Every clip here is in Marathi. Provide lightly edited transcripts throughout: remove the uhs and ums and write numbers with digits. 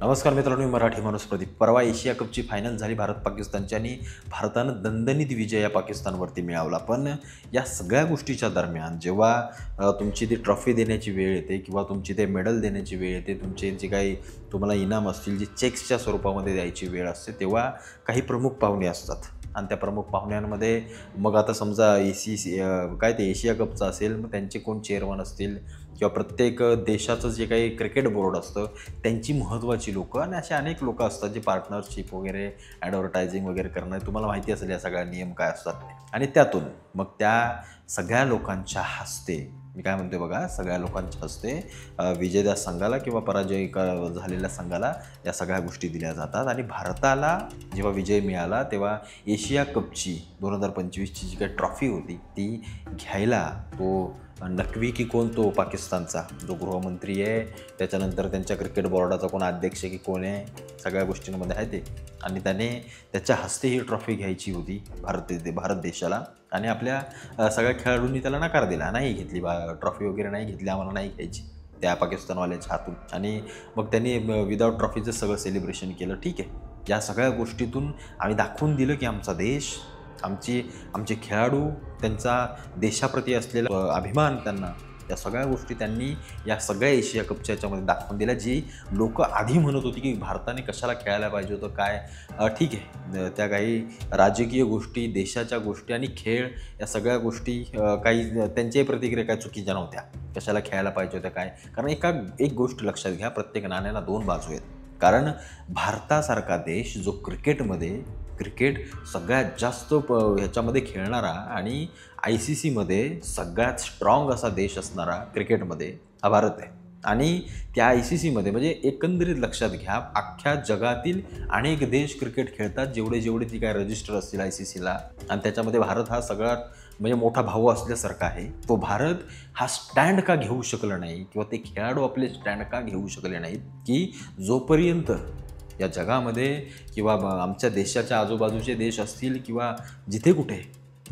नमस्कार मित्रांनो, मी मराठी माणूस प्रदीप. परवा एशिया कपची फायनल झाली भारत पाकिस्तानची आणि भारतानं दणदणीत विजय या पाकिस्तानवरती मिळवला. पण या सगळ्या गोष्टीच्या दरम्यान जेव्हा तुमची ती ट्रॉफी देण्याची वेळ येते किंवा तुमची ते मेडल देण्याची वेळ येते, तुमचे जे काही तुम्हाला इनाम असतील, जे चेक्सच्या स्वरूपामध्ये द्यायची वेळ असते, तेव्हा काही प्रमुख पाहुणे असतात. आणि त्या प्रमुख पाहुण्यांमध्ये मग आता समजा एशिया कपचं असेल, मग त्यांचे कोण चेअरमन असतील किंवा प्रत्येक देशाचं जे काही क्रिकेट बोर्ड असतं त्यांची महत्त्वाची लोकं आणि असे अनेक लोकं असतात जे पार्टनरशिप वगैरे ॲडव्हर्टायझिंग वगैरे करणारे. तुम्हाला माहिती असेल या सगळ्या नियम काय असतात. आणि त्यातून मग त्या सगळ्या लोकांच्या हस्ते, मी काय म्हणतोय बघा, सगळ्या लोकांच्या हस्ते विजेत्या संघाला किंवा झालेल्या संघाला या सगळ्या गोष्टी दिल्या जातात. आणि भारताला जेव्हा विजय मिळाला तेव्हा एशिया कपची 2025ची जी काही ट्रॉफी होती ती घ्यायला तो नक्वी की कोण, तो पाकिस्तानचा जो गृहमंत्री आहे, त्याच्यानंतर त्यांच्या क्रिकेट बोर्डाचा कोण अध्यक्ष की कोण आहे, सगळ्या गोष्टींमध्ये आहे ते. आणि त्याने त्याच्या हस्ते ही ट्रॉफी घ्यायची होती भारत देशाला. आणि आपल्या सगळ्या खेळाडूंनी त्याला नकार दिला, नाही घेतली ट्रॉफी वगैरे नाही घेतली, आम्हाला नाही घ्यायची त्या पाकिस्तानवाल्याच्या हातून. आणि मग त्यांनी विदाऊट ट्रॉफीचं सगळं सेलिब्रेशन केलं. ठीक आहे, या सगळ्या गोष्टीतून आम्ही दाखवून दिलं की आमचा देश, आमचे खेळाडू, त्यांचा देशाप्रती असलेला अभिमान, त्यांना या सगळ्या गोष्टी त्यांनी या सगळ्या एशिया कपच्या याच्यामध्ये दाखवून दिल्या. जी लोकं आधी म्हणत होती की भारताने कशाला खेळायला पाहिजे होतं, काय ठीक आहे, त्या काही राजकीय गोष्टी, देशाच्या गोष्टी आणि खेळ या सगळ्या गोष्टी काही त्यांच्याही प्रतिक्रिया काय चुकीच्या नव्हत्या, कशाला खेळायला पाहिजे होत्या काय. कारण एक गोष्ट लक्षात घ्या, प्रत्येक नाण्याला दोन बाजू आहेत. कारण भारतासारखा देश जो क्रिकेट सगळ्यात जास्त ह्याच्यामध्ये खेळणारा आणि ICCमध्ये सगळ्यात स्ट्रॉंग असा देश असणारा क्रिकेटमध्ये हा भारत आहे. आणि त्या ICCमध्ये म्हणजे एकंदरीत लक्षात घ्या, अख्ख्या जगातील अनेक देश क्रिकेट खेळतात, जेवढे ती काय रजिस्टर असतील ICCला. आणि त्याच्यामध्ये भारत हा सगळ्यात म्हणजे मोठा भाऊ असल्यासारखा आहे. तो भारत हा स्टँड का घेऊ शकला नाही किंवा ते खेळाडू आपले स्टँड का घेऊ शकले नाहीत की जोपर्यंत या जगामध्ये किंवा आमच्या देशाच्या आजूबाजूचे देश असतील किंवा जिथे कुठे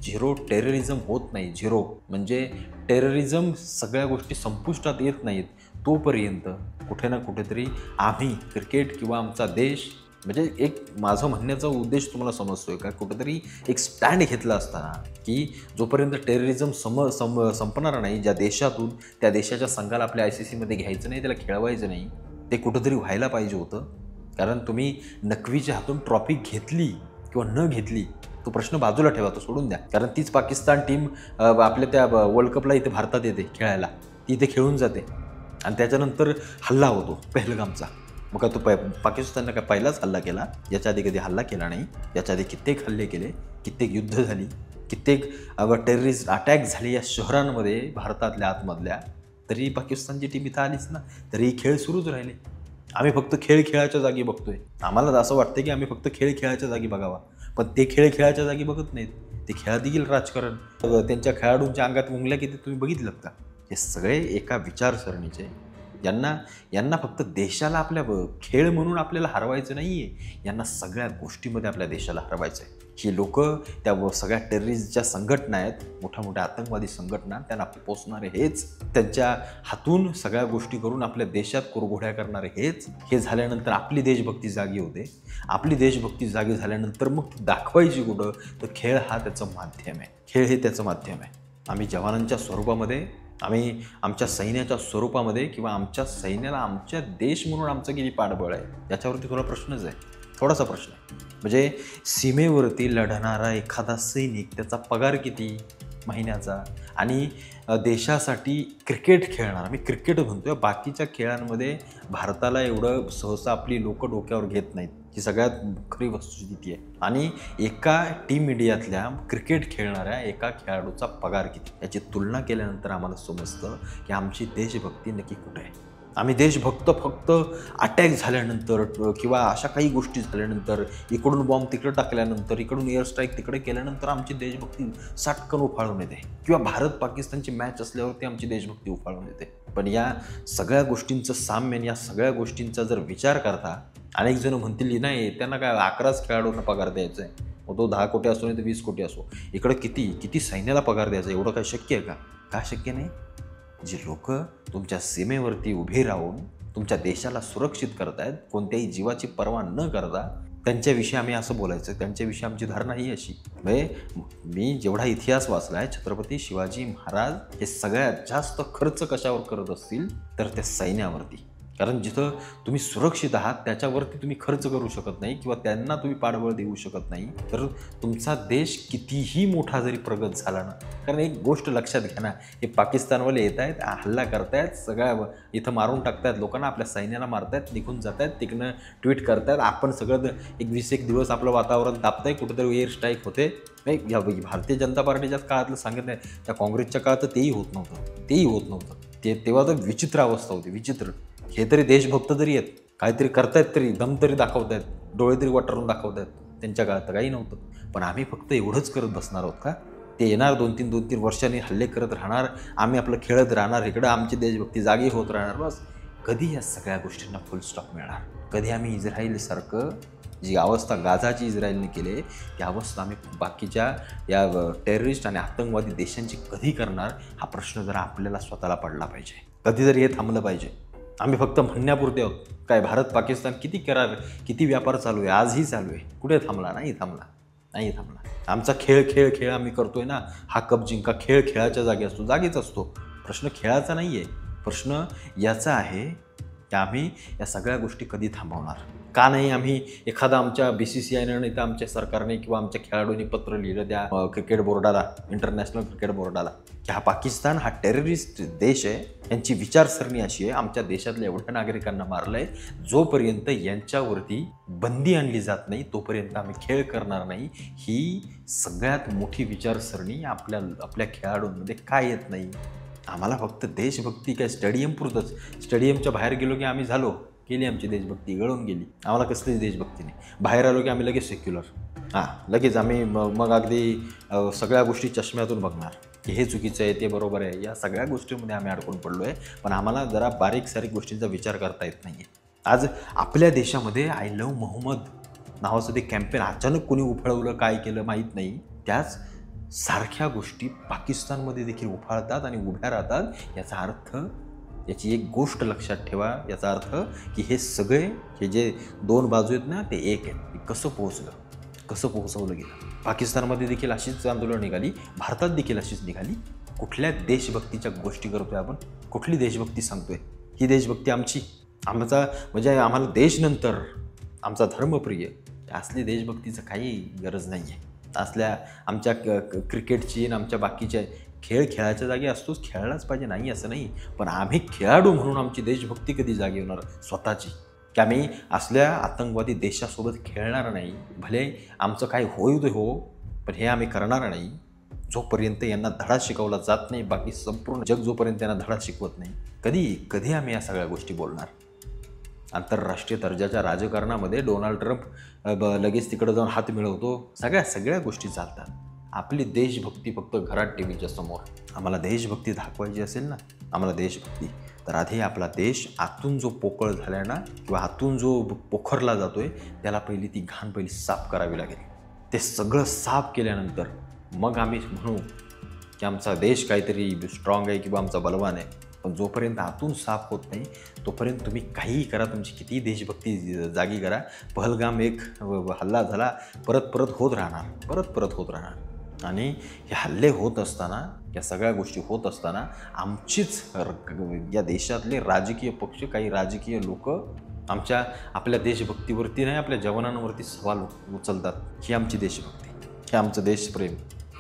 झिरो टेररिझम होत नाही, झिरो म्हणजे टेररिझम सगळ्या गोष्टी संपुष्टात येत नाहीत, तोपर्यंत कुठे ना कुठेतरी आम्ही क्रिकेट किंवा आमचा देश, म्हणजे एक माझं म्हणण्याचा उद्देश तुम्हाला समजतोय का, कुठेतरी एक स्टँड घेतला असताना की जोपर्यंत टेररिझम संपणार नाही, ज्या देशातून त्या देशाच्या संघाला आपल्या ICCमध्ये घ्यायचं नाही, त्याला खेळवायचं नाही, ते कुठंतरी व्हायला पाहिजे होतं. कारण तुम्ही नक्वीच्या हातून ट्रॉफी घेतली किंवा न घेतली तो प्रश्न बाजूला ठेवा, तो सोडून द्या. कारण तीच पाकिस्तान टीम आपल्या त्या वर्ल्ड कपला इथे भारतात येते खेळायला, ती इथे खेळून जाते आणि त्याच्यानंतर हल्ला होतो पहलगामचा. मग का तो पाकिस्ताननं काय पहिलाच हल्ला केला? याच्या आधी कधी हल्ला केला नाही. याच्या आधी कित्येक हल्ले केले, कित्येक युद्ध झाली, कित्येक टेररिस्ट अटॅक झाले या शहरांमध्ये भारतातल्या आतमधल्या. तरी पाकिस्तानची टीम इथं आलीच ना, तरी खेळ सुरूच राहिले. आम्ही फक्त खेळ खेळाच्या जागी बघतोय. आम्हाला असं वाटतं की आम्ही फक्त खेळ खेळाच्या जागी बघावा, पण ते खेळ खेळाच्या जागी बघत नाहीत. ते खेळात देखील राजकारण, त्यांच्या खेळाडूंच्या अंगात मुंगल्या किती तुम्ही बघितलं का? हे सगळे एका विचारसरणीचे. यांना फक्त देशाला आपल्या खेळ म्हणून आपल्याला हरवायचं नाही आहे, यांना सगळ्या गोष्टीमध्ये आपल्या देशाला हरवायचं आहे. ही लोकं त्या सगळ्या टेररिस्टच्या संघटना आहेत, मोठ्या मोठ्या आतंकवादी संघटना, त्यांना पोचणारे हेच, त्यांच्या हातून सगळ्या गोष्टी करून आपल्या देशात कुरघोड्या करणारे हेच. हे झाल्यानंतर आपली देशभक्ती जागी होते. आपली देशभक्ती जागी झाल्यानंतर मग दाखवायची कुठं? तर खेळ हा त्याचं माध्यम आहे. खेळ हे त्याचं माध्यम आहे. आम्ही जवानांच्या स्वरूपामध्ये, आम्ही आमच्या सैन्याच्या स्वरूपामध्ये किंवा आमच्या सैन्याला आमच्या देश म्हणून आमचं किती पाठबळ आहे याच्यावरती थोडा प्रश्नच आहे, थोडासा प्रश्न आहे. म्हणजे सीमेवरती लढणारा एखादा सैनिक, त्याचा पगार किती महिन्याचा? आणि देशासाठी क्रिकेट खेळणार, मी क्रिकेट म्हणतोय, बाकीच्या खेळांमध्ये भारताला एवढं सहसा आपली लोकं डोक्यावर घेत नाहीत, ही सगळ्यात खरी वस्तुस्थिती आहे. आणि एका टीम इंडियातल्या क्रिकेट खेळणाऱ्या एका खेळाडूचा पगार किती, याची तुलना केल्यानंतर आम्हाला समजतं की आमची देशभक्ती नक्की कुठे आहे. आम्ही देशभक्त फक्त अटॅक झाल्यानंतर किंवा अशा काही गोष्टी झाल्यानंतर, इकडून बॉम्ब तिकडे टाकल्यानंतर, इकडून एअर स्ट्राईक तिकडे केल्यानंतर आमची देशभक्ती साटकन उफाळून येते, किंवा भारत पाकिस्तानची मॅच असल्यावरती आमची देशभक्ती उफाळून येते. पण या सगळ्या गोष्टींचं साम्य, या सगळ्या गोष्टींचा जर विचार करता, अनेक जण म्हणतील नाही त्यांना काय 11च खेळाडूंना पगार द्यायचा आहे, मग तो 10 कोटी असो नाही तर 20 कोटी असो, इकडं किती सैन्याला पगार द्यायचा, एवढं काय शक्य आहे का? का शक्य नाही? जी लोक तुमच्या सीमेवरती उभे राहून तुमच्या देशाला सुरक्षित करतायत, कोणत्याही जीवाची पर्वा न करता त्यांच्याविषयी आम्ही असं बोलायचं, त्यांच्याविषयी आमची धारणा ही अशी. म्हणजे मी जेवढा इतिहास वाचला आहे, छत्रपती शिवाजी महाराज हे सगळ्यात जास्त खर्च कशावर करत असतील तर त्या सैन्यावरती. कारण जिथं तुम्ही सुरक्षित आहात त्याच्यावरती तुम्ही खर्च करू शकत नाही किंवा त्यांना तुम्ही पाठबळ देऊ शकत नाही, तर तुमचा देश कितीही मोठा जरी प्रगत झाला ना. कारण एक गोष्ट लक्षात घ्या ना, हे पाकिस्तानवाले येत आहेत, हल्ला करतायत, सगळ्या इथं मारून टाकतायत लोकांना, आपल्या सैन्याला मारतायत, निघून जात आहेत, तिकडनं ट्विट करतायत. आपण सगळं एक दिवस आपलं वातावरण तापतंय, कुठेतरी एअर स्ट्राईक होते. या भारतीय जनता पार्टीच्या काळातलं सांगत नाही, त्या काँग्रेसच्या काळात तर तेही होत नव्हतं. तेव्हा तर विचित्र अवस्था होती, विचित्र. हे तरी देशभक्त तरी आहेत, काहीतरी करतायत, तरी दम तरी दाखवतायत, डोळे तरी वाटरून दाखवतायत. त्यांच्या काळात काही नव्हतं. पण आम्ही फक्त एवढंच करत बसणार आहोत का? ते येणार 2-3 वर्षांनी हल्ले करत राहणार, आम्ही आपलं खेळत राहणार, इकडं आमची देशभक्ती जागी होत राहणार. बस कधी या सगळ्या गोष्टींना फुल स्टॉप मिळणार? कधी आम्ही इस्रायलसारखं जी अवस्था गाझाची इस्रायलने केली ती अवस्था आम्ही बाकीच्या या टेररिस्ट आणि आतंकवादी देशांची कधी करणार? हा प्रश्न जरा आपल्याला स्वतःला पडला पाहिजे. कधीतरी हे थांबलं पाहिजे. आम्ही फक्त म्हणण्यापुरते आहोत. काय भारत पाकिस्तान किती करार, किती व्यापार चालू आहे, आजही चालू आहे. कुठे थांबला? नाही थांबला. आमचा खेळ आम्ही करतोय ना. हा कप जिंका खेळ खेळाच्या जागी असतो, जागीच असतो. प्रश्न खेळाचा नाही आहे, प्रश्न याचा आहे की आम्ही या सगळ्या गोष्टी कधी थांबवणार? का नाही आम्ही एखादा आमच्या BCCIनं नाही तर आमच्या सरकारने किंवा आमच्या खेळाडूंनी पत्र लिहिलं त्या क्रिकेट बोर्डाला, इंटरनॅशनल क्रिकेट बोर्डाला, की हा पाकिस्तान हा टेररिस्ट देश आहे, यांची विचारसरणी अशी आहे, आमच्या देशातल्या एवढ्या नागरिकांना मारलंय, जोपर्यंत यांच्यावरती बंदी आणली जात नाही तोपर्यंत आम्ही खेळ करणार नाही. ही सगळ्यात मोठी विचारसरणी आपल्या खेळाडूंमध्ये काय येत नाही? आम्हाला फक्त देशभक्ती काय स्टेडियमपुरतंच, स्टेडियमच्या बाहेर गेलो की आम्ही झालो, गेली आमची देशभक्ती, गळून गेली. आम्हाला कसलीच देशभक्ती नाही. बाहेर आलो की आम्ही लगेच सेक्युलर, लगेच आम्ही मग अगदी सगळ्या गोष्टी चष्म्यातून बघणार की हे चुकीचं आहे, ते बरोबर आहे. या सगळ्या गोष्टींमध्ये आम्ही अडकून पडलो आहे. पण आम्हाला जरा बारीक सारीक गोष्टींचा विचार करता येत नाही आहे. आज आपल्या देशामध्ये आय लव्ह मोहम्मद नावाचं ते कॅम्पेन अचानक कोणी उफाळवलं, काय केलं माहीत नाही. त्याच सारख्या गोष्टी पाकिस्तानमध्ये देखील उफाळतात आणि उभ्या राहतात. याचा अर्थ, याची एक गोष्ट लक्षात ठेवा, याचा अर्थ की हे सगळे हे जे दोन बाजू आहेत ना ते एक आहेत. कसं पोहोचवलं गेलं? पाकिस्तानमध्ये देखील अशीच आंदोलन निघाली, भारतात देखील अशीच निघाली. कुठल्या देशभक्तीच्या गोष्टी करतोय आपण? कुठली देशभक्ती सांगतोय? ही देशभक्ती आमची, आमचा म्हणजे आम्हाला देश नंतर आमचा धर्मप्रिय, असली देशभक्तीचं काही गरज नाही आहे. असल्या आमच्या क्रिकेटची आणि आमच्या बाकीच्या खेळाच्या जागी असतोच, खेळलाच पाहिजे, नाही असं नाही. पण आम्ही खेळाडू म्हणून आमची देशभक्ती कधी जागी होणार स्वतःची? की आम्ही असल्या आतंकवादी देशासोबत खेळणार नाही. भले आमचं काय होईल ते हो, पण हे आम्ही करणार नाही जोपर्यंत यांना धडा शिकवला जात नाही. बाकी संपूर्ण जग जोपर्यंत यांना धडा शिकवत नाही, कधी आम्ही या सगळ्या गोष्टी बोलणार? आंतरराष्ट्रीय दर्जाच्या राजकारणामध्ये डोनाल्ड ट्रम्प लगेच तिकडं जाऊन हात मिळवतो, सगळ्या गोष्टी चालतात. आपली देशभक्ती फक्त घरात टीव्हीच्या समोर. आम्हाला देशभक्ती दाखवायची असेल ना, आम्हाला देशभक्ती, तर आधी आपला देश आतून जो पोकळ झाला ना किंवा आतून जो पोखरला जातोय त्याला ती घाण साफ करावी लागेल. ते सगळं साफ केल्यानंतर मग आम्ही म्हणू की आमचा देश काहीतरी स्ट्रॉंग आहे किंवा आमचा बलवान आहे. पण जोपर्यंत आतून साफ होत नाही तोपर्यंत तुम्ही काहीही करा, तुमची कितीही देशभक्ती जागी करा, पहलगाम एक हल्ला झाला, परत होत राहणार. आणि हे हल्ले होत असताना, या सगळ्या गोष्टी होत असताना आमचीच या देशातले राजकीय पक्ष, काही राजकीय लोक आपल्या देशभक्तीवरती नाही, आपल्या जवानांवरती सवाल उचलतात. ही आमची देशभक्ती, हे आमचं देशप्रेम.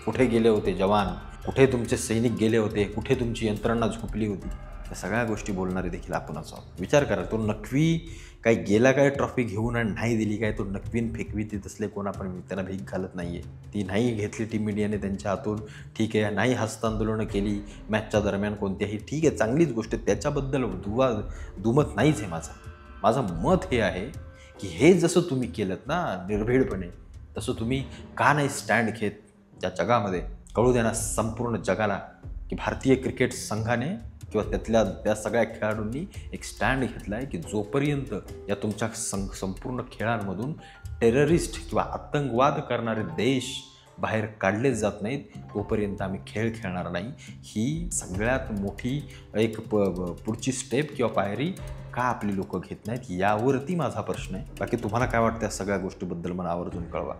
कुठे गेले होते जवान? कुठे तुमचे सैनिक गेले होते? कुठे तुमची यंत्रणा झोपली होती? या सगळ्या गोष्टी बोलणारे देखील आपणच आहोत. विचार करा, तो नक्वी काय गेला, काय ट्रॉफी घेऊन आणि नाही दिली काय, तो नक्वीन फेकवी ती तसले कोण आपण त्यांना भीक घालत नाही आहे. ती नाही घेतली टीम इंडियाने त्यांच्या हातून, ठीक आहे. नाही हस्तांदोलनं केली मॅचच्या दरम्यान कोणत्याही, ठीक आहे, चांगलीच गोष्ट आहे, त्याच्याबद्दल दुमत नाहीच आहे. माझं मत हे आहे की हे जसं तुम्ही केलं ना निर्भीडपणे, तसं तुम्ही का नाही स्टँड घेत त्या जगामध्ये? कळू द्या ना संपूर्ण जगाला की भारतीय क्रिकेट संघाने किंवा त्या सगळ्या खेळाडूंनी एक स्टँड घेतला आहे की जोपर्यंत या तुमच्या संपूर्ण खेळांमधून टेररिस्ट किंवा आतंकवाद करणारे देश बाहेर काढले जात नाहीत तोपर्यंत आम्ही खेळ खेळणार नाही. ही सगळ्यात मोठी एक पुढची स्टेप किंवा पायरी का आपली लोकं घेत नाहीत यावरती माझा प्रश्न आहे. बाकी तुम्हाला काय वाटतं या सगळ्या गोष्टीबद्दल मला आवर्जून कळवा.